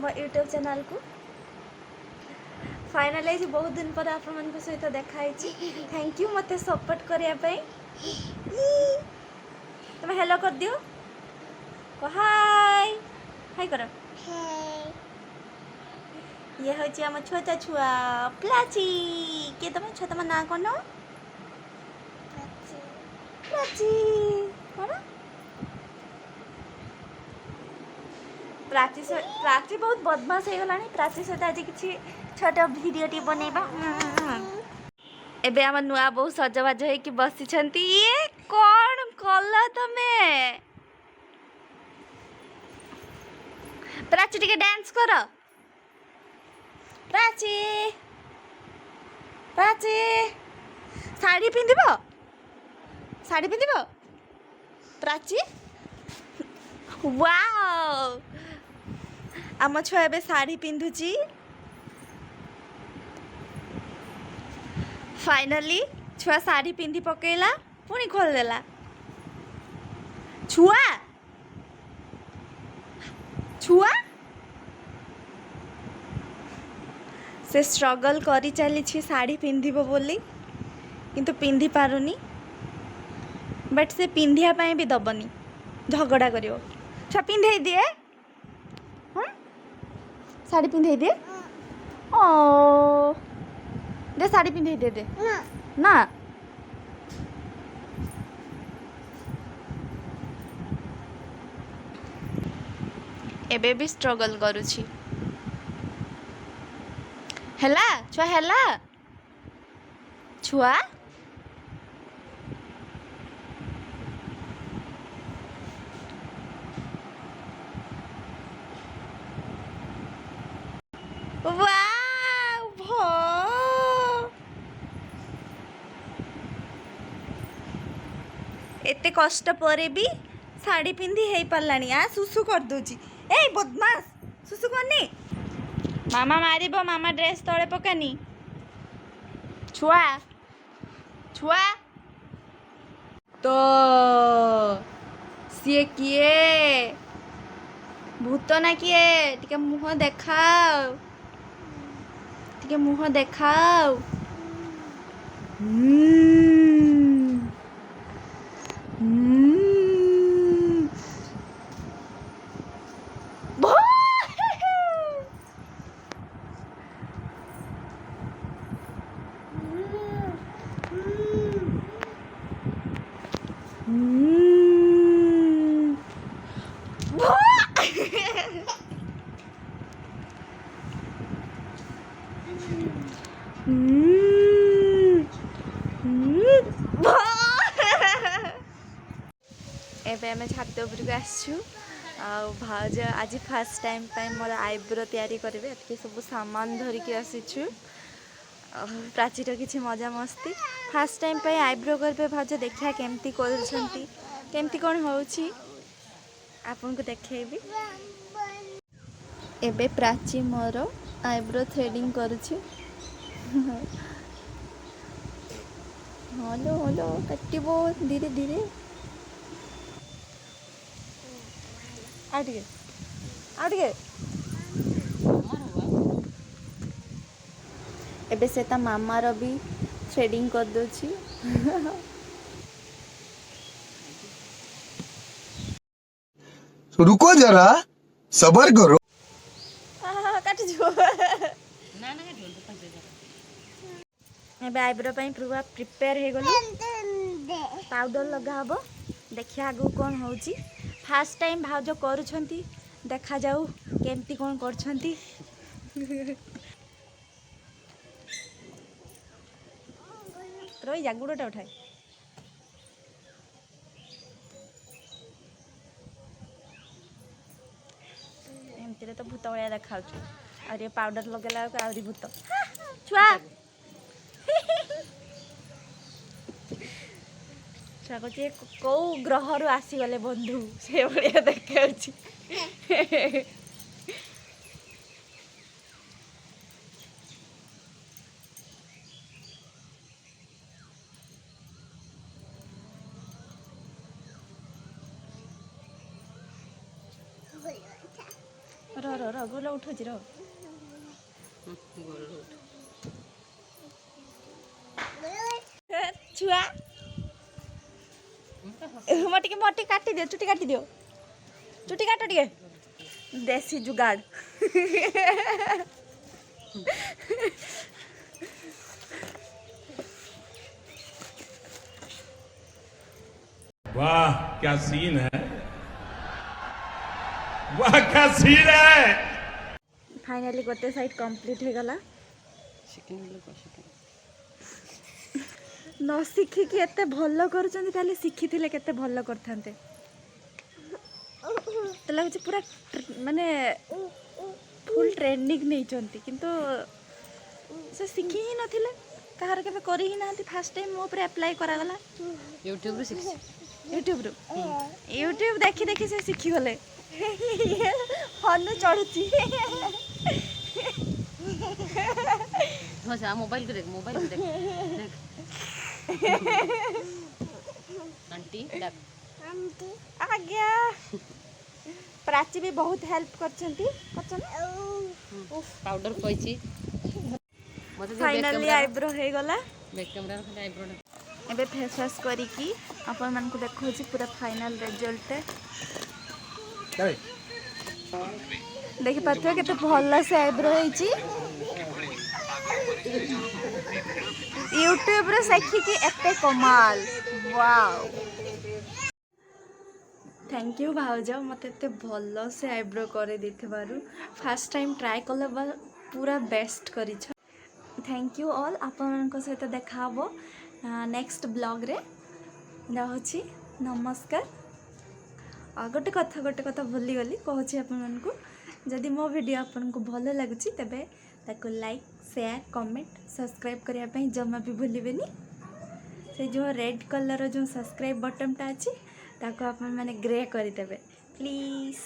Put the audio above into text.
मो YouTube channel को finalise बहुत दिन पर आप सहित देखाई। थैंक यू मत सपोर्ट करने। तुम हेलो कर दियो हाय हाय कर। ये हूँ आम छोटा छुआ प्लाची के तुम छुआ तुम ना कौन प्राची कौन प्राची बहुत बदमाश हो गला। प्राची सहित आज किसी छोट भिडियोटी बनैबा। एबे आम नुआ बहु सजबाज होइकी बसी। ये कौन कल तमे प्राची टिके डांस कर। प्राची प्राची साड़ी पिंधिब साड़ी पिंधिब प्राची वाओ आम छुआ एबे साड़ी पिंधुची। फाइनली छुआ साड़ी पिंधि पकेला पुणी खोलदेला। छुआ छुआ से स्ट्रगल करी चली साड़ी पिंधिब बोली किंतु पिंधि पारुनी। बट से पिंधिया पाए भी दबनी झगड़ा करियो। छुआ पिंधे दिए साड़ी पिंधे दिए। ओ दे साड़ी पिंधे दे दे ना एबे भी स्ट्रगल करुछि। हेला छुआ हेला छुआ वाव भो एते कष्ट परे भी साड़ी पिंधि हे पारलानी। आ सुसु कर दोची ए बदमाश सुसु करनी। मामा मारिबो मामा ड्रेस तले पकानी। छुआ छुआ तो सी किए भूत ना किए टिके मुह देखाओ टिके मुह देखाओ। एबे आम छात उपरक आसु भाज आज फास्ट टाइम मोर आईब्रो तैयारी करेंगे। ये सब सामान धरिकी आसीचु। प्राचीर किसी मजा मस्ती फास्ट टाइम आईब्रो करेंगे। भाज देखा केमती केमती कौन होची आपन को देखेबी। एबे प्राची मोर आईब्रो थ्रेडिंग करुछि। हलो हलो कटिबो धीरे धीरे आगे एबे से ता मामार भी थ्रेडिंग कर दोछि। रुको जरा सबर करो। काट जो एबे आईब्रो पई पूरा प्रिपेयर हे गलो। पाउडर लगा हबो देखिया आगु कौन होची। फास्ट टाइम भाउज करूछंती देखा जाऊ केमती कौन करछंती। रही जा गुड़टा उठाए एमती तो भूत भाया देखा आ पाउडर लगेला आहरी भूत छुआ छुआ कहे कौ ग्रह रु आसीगले बंधु से भाया देखा। ଗୋଲ ଉଠୁଛି ର ଛୁଆ मोटी काटी दियो चुटी काट टे देसी जुगाड़ वाह क्या सीन है, वाह क्या सीन है। फाइनली गोटे साइड कंप्लीट हो गला न शिखिकी एते भल कर शिखी केते भल करते तो लगुच पूरा माने फुल ट्रेनिंग नहीं किंतु से शिखी ही नथिले कहार के करी ही ना फास्ट टाइम मो ऊपर अप्लाई करागला यूट्यूब देखी देखी से शिखी गले हनु चढ़ुची मोबाइल को देख आंटी आज्ञा प्राची भी बहुत help करछंती powder Koichi finally eyebrow हे गला बैक कैमरा खाली आईब्रो एबे फेस वॉश करी की अपन मन को देखो छी पूरा फाइनल रिजल्ट देखि पाथो केते भल्ला से आईब्रो हेची यूट्यूब रे देखी कि एते कमाल वाओ थैंक यू भाउज मत एते भल से आईब्रो करे देथिबारु फर्स्ट टाइम ट्राई कले पूरा बेस्ट करी छ थैंक यू ऑल आपन को सहित देखा हबो नेक्स्ट ब्लॉग रे रहछि नमस्कार गोटे कथा भूली गली कहूँ अपन को जदि मो वीडियो आपन को भल लगुच तेबे ताको लाइक शेयर कमेंट सब्सक्राइब करने जमा भी भूलिबेनी से जो रेड कलर जो सब्सक्राइब बटन टा अच्छी ताको आप मैंने ग्रे करदेवे प्लीज़।